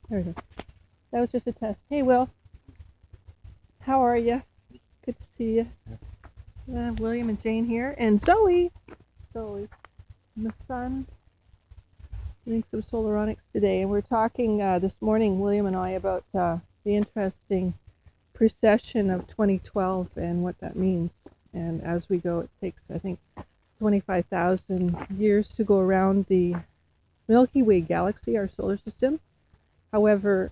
There we go. That was just a test. Hey, Will. How are you? Good to see you. William and Jane here. And Zoe. Zoe. And the sun. Doing some solaronics today. And we're talking this morning, William and I, about the interesting precession of 2012 and what that means. And as we go, it takes, I think, 25,000 years to go around the Milky Way galaxy, our solar system. However,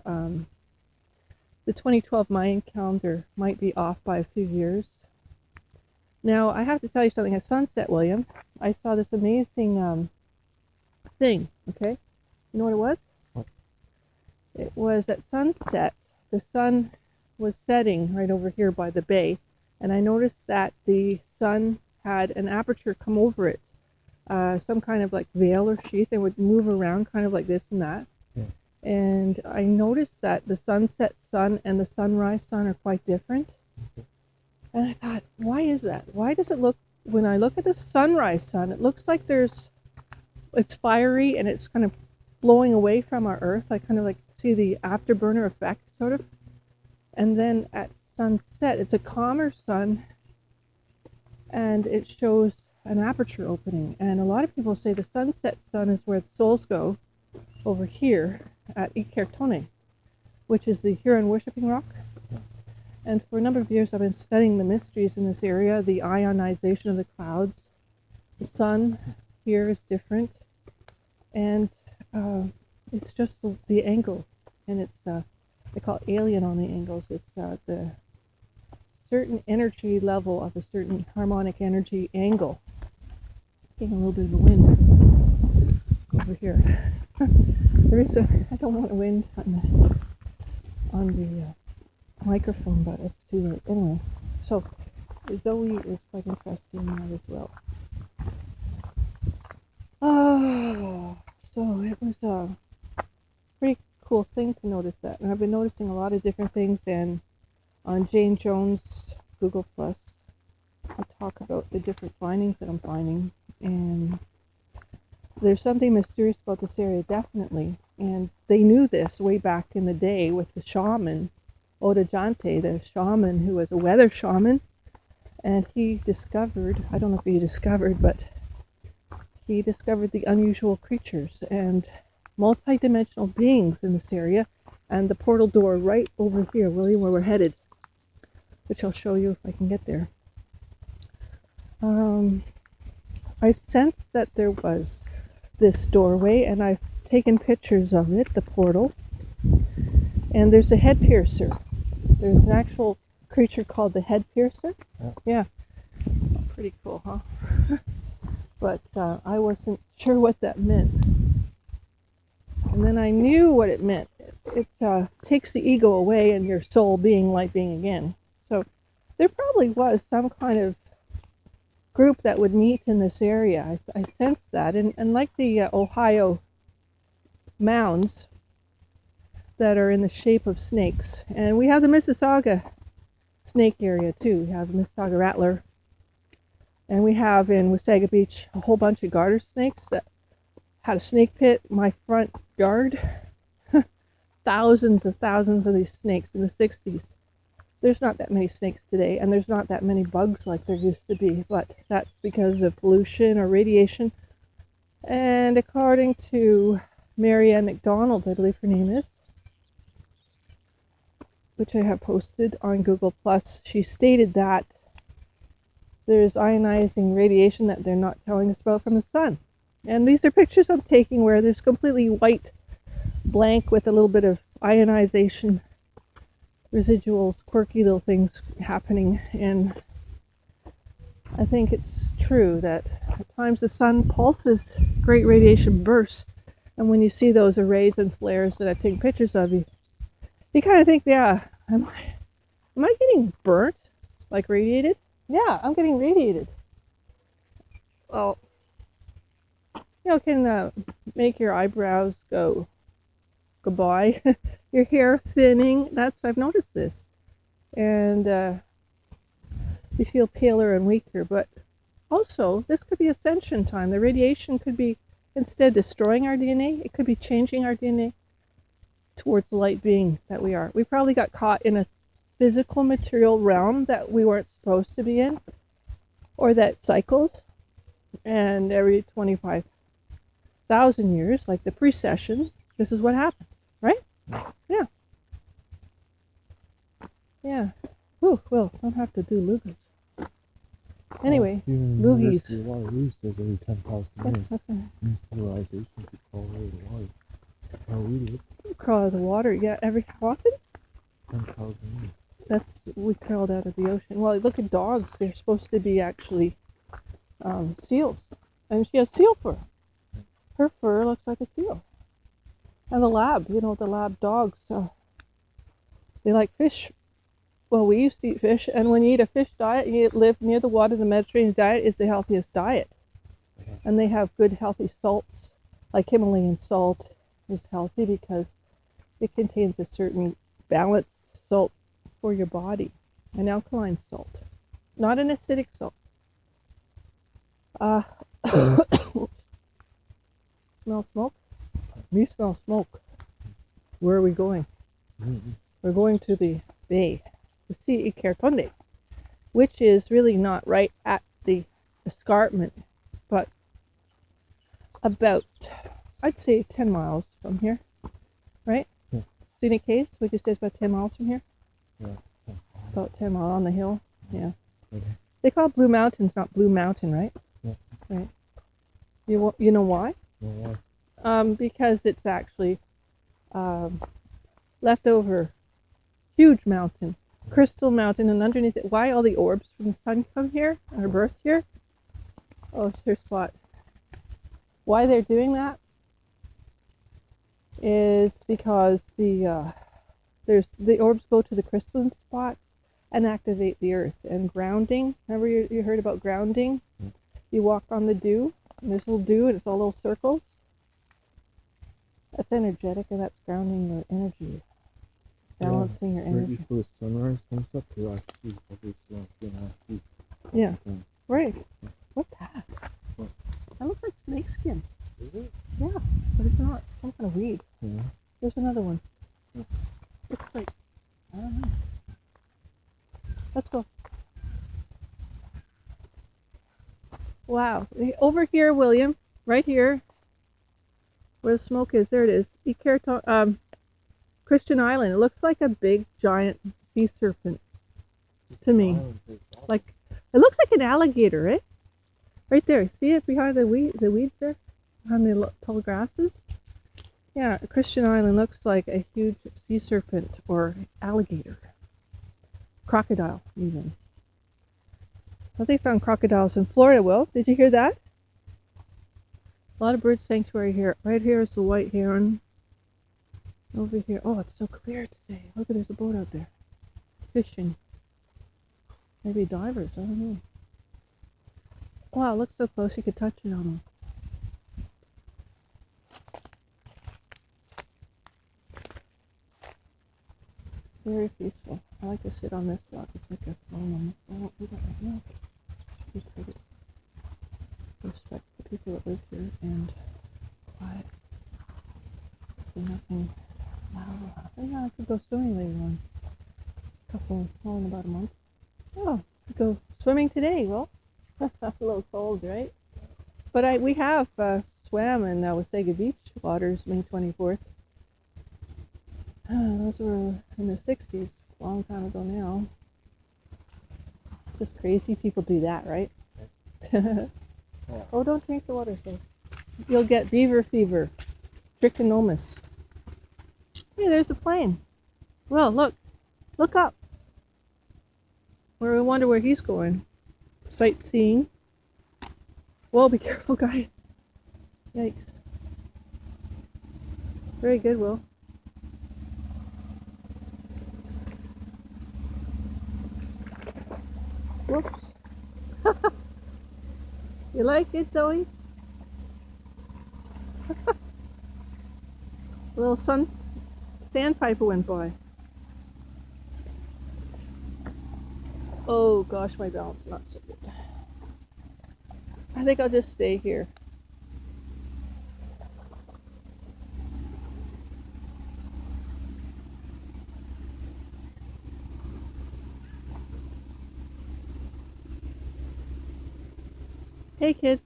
the 2012 Mayan calendar might be off by a few years. Now, I have to tell you something. At sunset, William, I saw this amazing thing, okay? You know what it was? What? It was at sunset. The sun was setting right over here by the bay, and I noticed that the sun had an aperture come over it, some kind of like veil or sheath, and would move around kind of like this and that. Yeah. And I noticed that the sunset sun and the sunrise sun are quite different. Okay. And I thought, why is that? Why does it look, when I look at the sunrise sun, it looks like it's fiery and it's kind of blowing away from our Earth. I kind of like see the afterburner effect, sort of. And then at sunset, it's a calmer sun, and it shows an aperture opening. And a lot of people say the sunset sun is where the souls go, over here at Ikertone, which is the Huron worshipping rock. Yeah. And for a number of years I've been studying the mysteries in this area, the ionization of the clouds. The sun here is different, and it's just the angle, and it's they call it alien on the angles. It's the certain energy level of a certain harmonic energy angle. Getting a little bit of a wind over here. I don't want a wind on the microphone, but it's too late. Anyway, so Zoe is quite interesting now as well. So it was a pretty cool thing to notice that. And I've been noticing a lot of different things, and on Jane Jones Google Plus, I talk about the different findings that I'm finding, and there's something mysterious about this area, definitely. And they knew this way back in the day with the shaman, Oda Jante, the shaman who was a weather shaman. And he discovered, I don't know if he discovered, but he discovered the unusual creatures and multi-dimensional beings in this area. And the portal door right over here, William, where we're headed, which I'll show you if I can get there. I sensed that there was this doorway, and I've taken pictures of it, the portal, and there's a head piercer. There's an actual creature called the head piercer. Yeah. Pretty cool, huh? But I wasn't sure what that meant. And then I knew what it meant. It takes the ego away and your soul being light being again. So there probably was some kind of group that would meet in this area. I sensed that, and like the Ohio mounds that are in the shape of snakes, and we have the Mississauga snake area too. We have the Mississauga rattler, and we have in Wasaga Beach a whole bunch of garter snakes that had a snake pit in my front yard. Thousands of these snakes in the 60s. There's not that many snakes today, and there's not that many bugs like there used to be, but that's because of pollution or radiation. And according to Marianne McDonald, I believe her name is, which I have posted on Google Plus, she stated that there's ionizing radiation that they're not telling us about from the sun. And these are pictures I'm taking where there's completely white blank with a little bit of ionization residuals, quirky little things happening. And I think it's true that at times the sun pulses great radiation bursts, and when you see those arrays and flares that I've taken pictures of, you kind of think, yeah, am I getting burnt, like radiated? Yeah, I'm getting radiated. Well, can make your eyebrows go goodbye. Your hair thinning, I've noticed this. And you feel paler and weaker, but also this could be ascension time. The radiation could be, instead destroying our DNA, it could be changing our DNA. towards the light being that we are. We probably got caught in a physical material realm that we weren't supposed to be in, or that cycles, and every 25,000 years, like the precession, this is what happens, right? Yeah. Yeah. Ooh, well, don't have to do lugas. Anyway, loogies. A lot of roosters every 10,000 years. Okay. Civilization could crawl out of the water. That's how we live. Crawl out of the water, yeah, every how often? 10,000 years. We crawled out of the ocean. Well, look at dogs. They're supposed to be actually seals. And she has seal fur. Her fur looks like a seal. And the lab, the lab dogs, they like fish. Well, we used to eat fish, and when you eat a fish diet, you live near the water. The Mediterranean diet is the healthiest diet. And they have good, healthy salts, like Himalayan salt is healthy because it contains a certain balanced salt for your body, an alkaline salt, not an acidic salt. Smell smoke? Me smell smoke. Where are we going? We're going to the bay, the Sea Ikertonde, which is really not right at the escarpment, but about, I'd say 10 miles from here, right? Yeah. Scenic Caves, would you say it's about 10 miles from here? Yeah. About 10 miles on the hill, yeah. Okay. They call it Blue Mountains, not Blue Mountain, right? Yeah. Right. You know why? No, why? Because it's actually leftover huge mountain, crystal mountain, and underneath it, why all the orbs from the sun come here, are birthed here? Oh, here's what. Why they're doing that is because the orbs go to the crystalline spots and activate the earth. And grounding, remember you heard about grounding? Mm. You walk on the dew, and there's little dew, and it's all little circles. That's energetic, and that's grounding your energy, balancing your Right energy. before the sunrise comes up, you actually probably still 2.5 feet. Yeah, Yeah. right. What's that? What? That looks like snake skin. Is it? Yeah, but it's not. Some kind of weed. Yeah. There's another one. Yeah. Looks like, I don't know. Let's go. Wow. Over here, William, right here, where the smoke is, there it is. Christian Island. It looks like a big, giant sea serpent to me. Like, it looks like an alligator, eh? Right there. See it behind the weeds there? Behind the tall grasses? Yeah, Christian Island looks like a huge sea serpent or alligator. Crocodile, even. Well, they found crocodiles in Florida, Will. Did you hear that? A lot of bird sanctuary here. Right here is the white heron. Over here. Oh, it's so clear today. Look, there's a boat out there. Fishing. Maybe divers. I don't know. Wow, it looks so close you could touch it on them. Very peaceful. I like to sit on this rock. It's like a throne. I won't do that right now. Just try to respect the people that live here and quiet. So nothing loud. Yeah, I could go swimming later on. In about a month. Oh, I could go swimming today. Well, a little cold, right? But we have swam in Wasaga Beach waters May 24th. Those were in the 60s, a long time ago now. Just crazy people do that, right? Oh, don't drink the water, so you'll get beaver fever, trichomonas. Hey, there's a plane. Well, look up. We wonder where he's going. Sightseeing. Whoa, be careful, guy. Yikes. Very good, Will. Whoops. You like it, Zoe? Little sandpiper went by. Oh gosh, my balance is not so good. I think I'll just stay here. Hey, kids.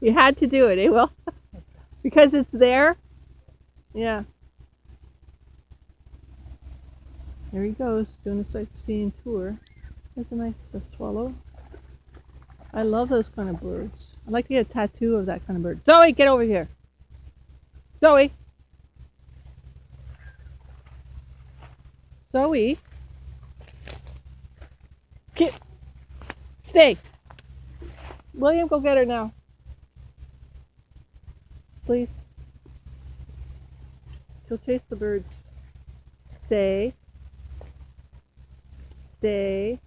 You had to do it, eh, Will? Because it's there? Yeah. There he goes, doing a sightseeing tour. There's a nice swallow. I love those kind of birds. I'd like to get a tattoo of that kind of bird. Zoe, get over here. Zoe. Zoe. Get. Stay. William, go get her now. Please. She'll chase the birds. Stay. Stay.